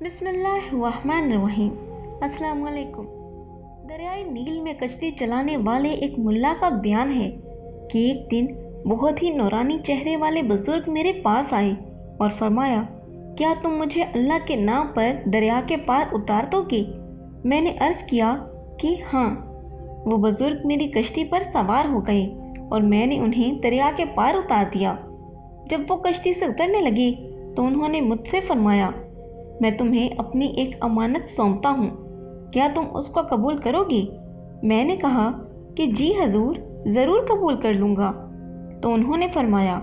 بسم اللہ الرحمن الرحیم۔ السلام علیکم۔ دریائے نیل میں کشتی چلانے والے ایک ملا کا بیان ہے کہ ایک دن بہت ہی نورانی چہرے والے بزرگ میرے پاس آئے اور فرمایا، کیا تم مجھے اللہ کے نام پر دریا کے پار اتار دو گے؟ میں نے عرض کیا کہ ہاں۔ وہ بزرگ میری کشتی پر سوار ہو گئے اور میں نے انہیں دریا کے پار اتار دیا۔ جب وہ کشتی سے اترنے لگے تو انہوں نے مجھ سے فرمایا، میں تمہیں اپنی ایک امانت سونپتا ہوں، کیا تم اس کو قبول کرو گے؟ میں نے کہا کہ جی حضور، ضرور قبول کر لوں گا۔ تو انہوں نے فرمایا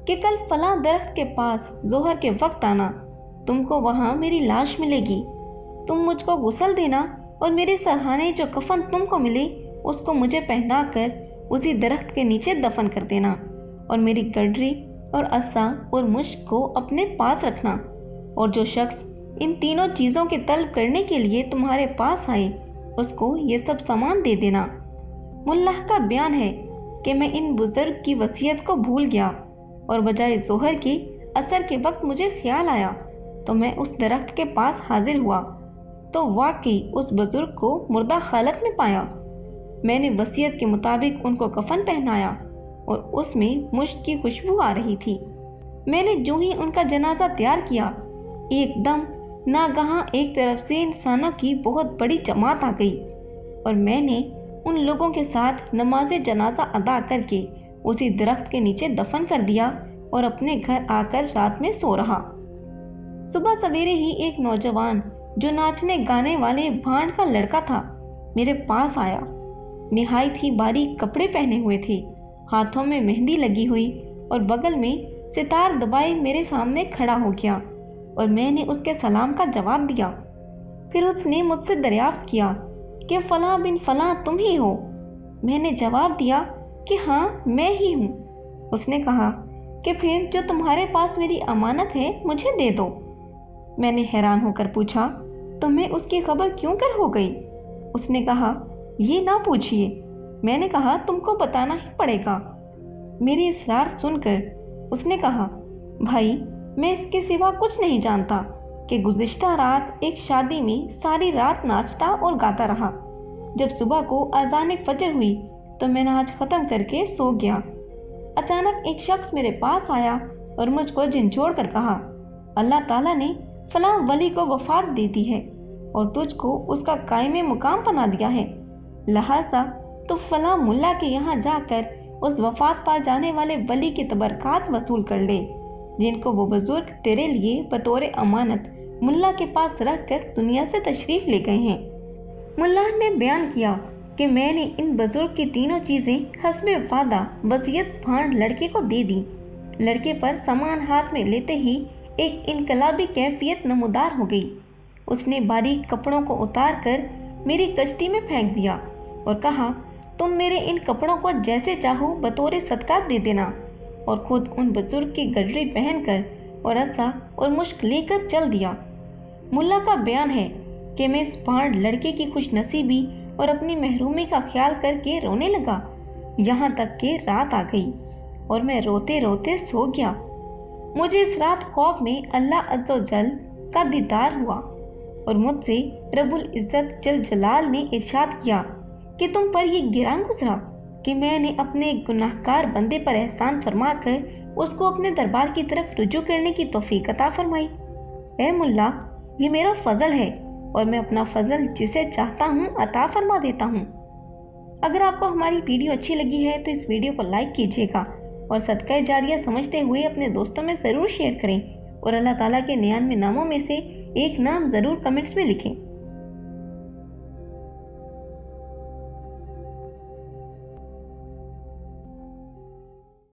کہ کل فلاں درخت کے پاس ظہر کے وقت آنا، تم کو وہاں میری لاش ملے گی، تم مجھ کو غسل دینا اور میرے سرہانے جو کفن تم کو ملے اس کو مجھے پہنا کر اسی درخت کے نیچے دفن کر دینا، اور میری گڈری اور عصا اور مشک کو اپنے پاس رکھنا، اور جو شخص ان تینوں چیزوں کے طلب کرنے کے لیے تمہارے پاس آئے اس کو یہ سب سامان دے دینا۔ ملا کا بیان ہے کہ میں ان بزرگ کی وصیت کو بھول گیا اور بجائے ظہر کے عصر کے وقت مجھے خیال آیا تو میں اس درخت کے پاس حاضر ہوا تو واقعی اس بزرگ کو مردہ حالت میں پایا۔ میں نے وصیت کے مطابق ان کو کفن پہنایا اور اس میں مشک کی خوشبو آ رہی تھی۔ میں نے جو ہی ان کا جنازہ تیار کیا، ایک دم ناگہاں ایک طرف سے انسانوں کی بہت بڑی جماعت آ گئی اور میں نے ان لوگوں کے ساتھ نماز جنازہ ادا کر کے اسی درخت کے نیچے دفن کر دیا اور اپنے گھر آ کر رات میں سو رہا۔ صبح سویرے ہی ایک نوجوان جو ناچنے گانے والے بھانڈ کا لڑکا تھا میرے پاس آیا۔ نہایت ہی باریک کپڑے پہنے ہوئے تھے، ہاتھوں میں مہندی لگی ہوئی اور بغل میں ستار دبائے میرے سامنے کھڑا ہو گیا اور میں نے اس کے سلام کا جواب دیا۔ پھر اس نے مجھ سے دریافت کیا کہ فلاں بن فلاں تم ہی ہو؟ میں نے جواب دیا کہ ہاں میں ہی ہوں۔ اس نے کہا کہ پھر جو تمہارے پاس میری امانت ہے مجھے دے دو۔ میں نے حیران ہو کر پوچھا، تمہیں اس کی خبر کیوں کر ہو گئی؟ اس نے کہا، یہ نہ پوچھئے۔ میں نے کہا، تم کو بتانا ہی پڑے گا۔ میری اصرار سن کر اس نے کہا، بھائی میں اس کے سوا کچھ نہیں جانتا کہ گزشتہ رات ایک شادی میں ساری رات ناچتا اور گاتا رہا۔ جب صبح کو اذان فجر ہوئی تو میں نماز ختم کر کے سو گیا۔ اچانک ایک شخص میرے پاس آیا اور مجھ کو جھنجھوڑ کر کہا، اللہ تعالیٰ نے فلاں ولی کو وفات دے دی ہے اور تجھ کو اس کا قائم مقام بنا دیا ہے، لہٰذا تو فلاں ملا کے یہاں جا کر اس وفات پا جانے والے ولی کے تبرکات وصول کر لے جن کو وہ بزرگ تیرے لیے بطور امانت ملا کے پاس رکھ کر دنیا سے تشریف لے گئے ہیں۔ ملا نے بیان کیا کہ میں نے ان بزرگ کی تینوں چیزیں حسب وعدہ وصیت بھانڈ لڑکے کو دے دی۔ لڑکے پر سامان ہاتھ میں لیتے ہی ایک انقلابی کیفیت نمودار ہو گئی۔ اس نے باریک کپڑوں کو اتار کر میری کشتی میں پھینک دیا اور کہا، تم میرے ان کپڑوں کو جیسے چاہو بطور صدقہ دے دینا، اور خود ان بزرگ کی گڈری پہن کر اور عصا اور مشک لے کر چل دیا۔ ملا کا بیان ہے کہ میں اس بھانڈ لڑکے کی خوش نصیبی اور اپنی محرومی کا خیال کر کے رونے لگا، یہاں تک کہ رات آ گئی اور میں روتے روتے سو گیا۔ مجھے اس رات خواب میں اللہ عز و جل کا دیدار ہوا اور مجھ سے رب العزت جل جلال نے ارشاد کیا کہ تم پر یہ گراں گزرا کہ میں نے اپنے گناہگار بندے پر احسان فرما کر اس کو اپنے دربار کی طرف رجوع کرنے کی توفیق عطا فرمائی۔ اے ملا، یہ میرا فضل ہے اور میں اپنا فضل جسے چاہتا ہوں عطا فرما دیتا ہوں۔ اگر آپ کو ہماری ویڈیو اچھی لگی ہے تو اس ویڈیو کو لائک کیجیے گا اور صدقہ جاریہ سمجھتے ہوئے اپنے دوستوں میں ضرور شیئر کریں، اور اللہ تعالیٰ کے 99 ناموں میں سے ایک نام ضرور کمنٹس میں لکھیں۔